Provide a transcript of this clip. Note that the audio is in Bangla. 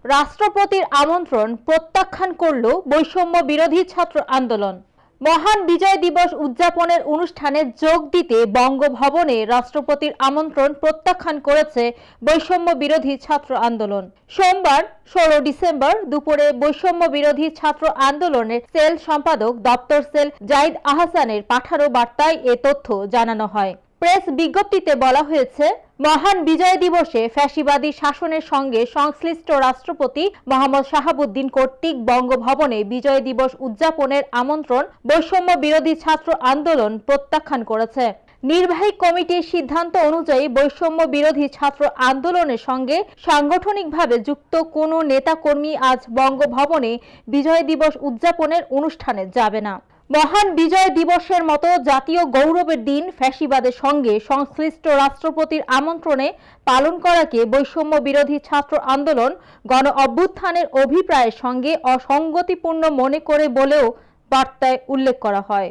রাষ্ট্রপতির আমন্ত্রণ প্রত্যাখ্যান করল বৈষম্য বিরোধী ছাত্র আন্দোলন। মহান বিজয় দিবস উদযাপনের অনুষ্ঠানে যোগ দিতে বঙ্গভবনে রাষ্ট্রপতির আমন্ত্রণ প্রত্যাখ্যান করেছে বৈষম্য বিরোধী ছাত্র আন্দোলন। সোমবার 16 ডিসেম্বর দুপুরে বৈষম্য বিরোধী ছাত্র আন্দোলনের সেল সম্পাদক দপ্তর সেল জাহিদ আহসানের পাঠানো বার্তায় এ তথ্য জানানো হয়। প্রেস বিজ্ঞপ্তিতে বলা হয়েছে, মহান বিজয় দিবসে ফ্যাসিবাদী শাসনের সঙ্গে সংশ্লিষ্ট রাষ্ট্রপতি মোহাম্মদ শাহাবুদ্দিন কর্তৃক বঙ্গভবনে বিজয় দিবস উদযাপনের আমন্ত্রণ বৈষম্য বিরোধী ছাত্র আন্দোলন প্রত্যাখ্যান করেছে। নির্বাহী কমিটির সিদ্ধান্ত অনুযায়ী বৈষম্য বিরোধী ছাত্র আন্দোলনের সঙ্গে সাংগঠনিকভাবে যুক্ত কোনো নেতাকর্মী আজ বঙ্গভবনে বিজয় দিবস উদযাপনের অনুষ্ঠানে যাবে না। মহান বিজয় দিবসের মতো জাতীয় গৌরবের দিন ফ্যাসিবাদের সঙ্গে সংশ্লিষ্ট রাষ্ট্রপতির আমন্ত্রণে পালন করাকে বৈষম্য বিরোধী ছাত্র আন্দোলন গণ অভ্যুত্থানের অভিপ্রায়ের সঙ্গে অসঙ্গতিপূর্ণ মনে করে বলেও বার্তায় উল্লেখ করা হয়।